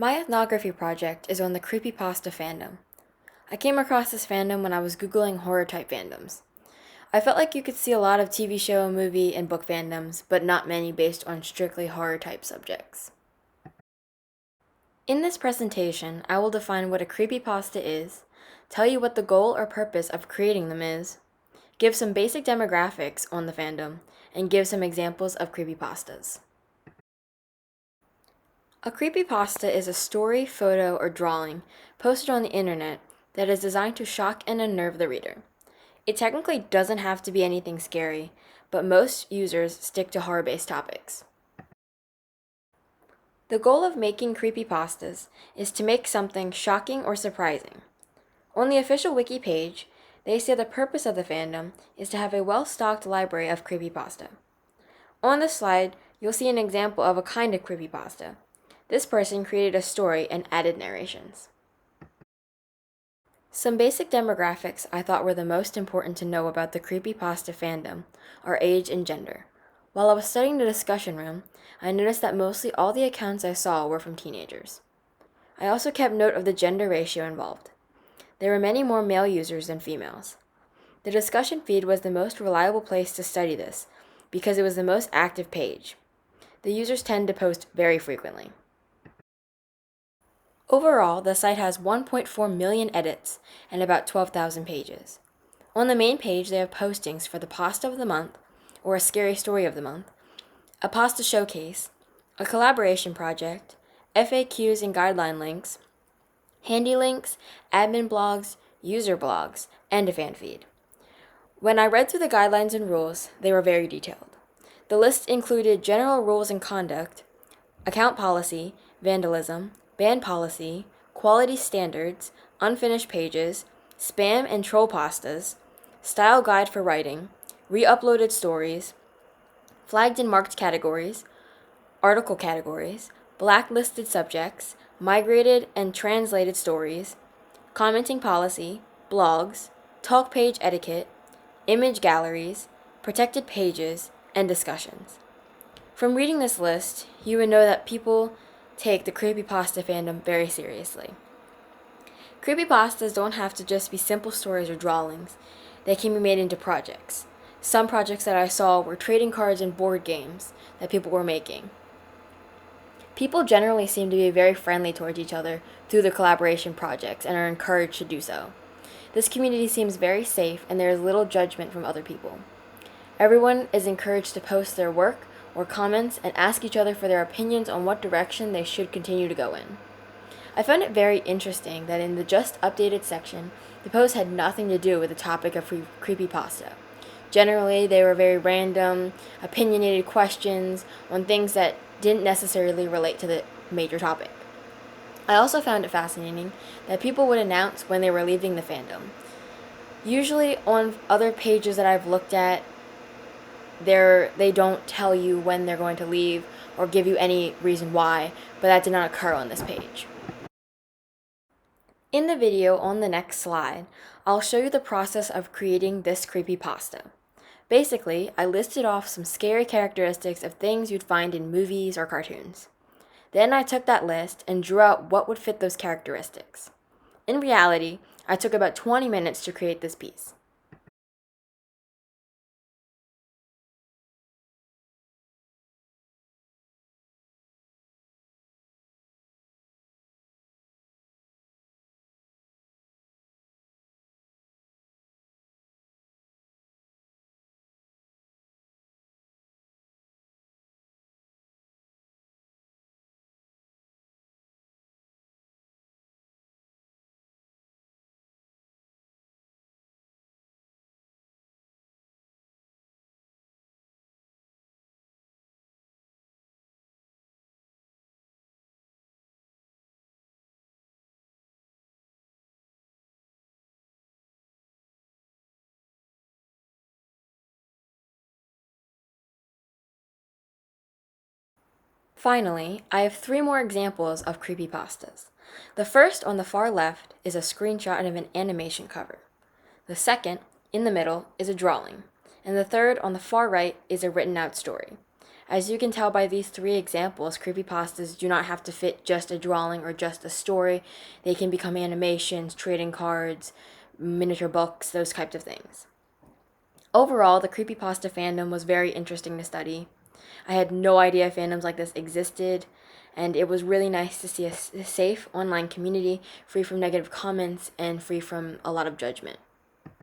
My ethnography project is on the Creepypasta fandom. I came across this fandom when I was Googling horror-type fandoms. I felt like you could see a lot of TV show, movie, and book fandoms, but not many based on strictly horror-type subjects. In this presentation, I will define what a creepypasta is, tell you what the goal or purpose of creating them is, give some basic demographics on the fandom, and give some examples of creepypastas. A creepypasta is a story, photo, or drawing posted on the internet that is designed to shock and unnerve the reader. It technically doesn't have to be anything scary, but most users stick to horror-based topics. The goal of making creepypastas is to make something shocking or surprising. On the official wiki page, they say the purpose of the fandom is to have a well-stocked library of creepypasta. On this slide, you'll see an example of a kind of creepypasta. This person created a story and added narrations. Some basic demographics I thought were the most important to know about the creepypasta fandom are age and gender. While I was studying the discussion room, I noticed that mostly all the accounts I saw were from teenagers. I also kept note of the gender ratio involved. There were many more male users than females. The discussion feed was the most reliable place to study this because it was the most active page. The users tend to post very frequently. Overall, the site has 1.4 million edits and about 12,000 pages. On the main page, they have postings for the pasta of the month, or a scary story of the month, a pasta showcase, a collaboration project, FAQs and guideline links, handy links, admin blogs, user blogs, and a fan feed. When I read through the guidelines and rules, they were very detailed. The list included general rules and conduct, account policy, vandalism, ban policy, quality standards, unfinished pages, spam and troll pastas, style guide for writing, re-uploaded stories, flagged and marked categories, article categories, blacklisted subjects, migrated and translated stories, commenting policy, blogs, talk page etiquette, image galleries, protected pages, and discussions. From reading this list, you would know that people take the creepypasta fandom very seriously. Creepypastas don't have to just be simple stories or drawings. They can be made into projects. Some projects that I saw were trading cards and board games that people were making. People generally seem to be very friendly towards each other through the collaboration projects and are encouraged to do so. This community seems very safe and there is little judgment from other people. Everyone is encouraged to post their work or comments and ask each other for their opinions on what direction they should continue to go in. I found it very interesting that in the just updated section, the posts had nothing to do with the topic of creepypasta. Generally, they were very random, opinionated questions on things that didn't necessarily relate to the major topic. I also found it fascinating that people would announce when they were leaving the fandom. Usually on other pages that I've looked at, they don't tell you when they're going to leave or give you any reason why, but that did not occur on this page. In the video on the next slide, I'll show you the process of creating this creepypasta. Basically, I listed off some scary characteristics of things you'd find in movies or cartoons. Then I took that list and drew out what would fit those characteristics. In reality, I took about 20 minutes to create this piece. Finally, I have 3 more examples of creepypastas. The first on the far left is a screenshot of an animation cover. The second, in the middle, is a drawing. And the third on the far right is a written out story. As you can tell by these three examples, creepypastas do not have to fit just a drawing or just a story. They can become animations, trading cards, miniature books, those types of things. Overall, the creepypasta fandom was very interesting to study. I had no idea fandoms like this existed, and it was really nice to see a safe online community free from negative comments and free from a lot of judgment.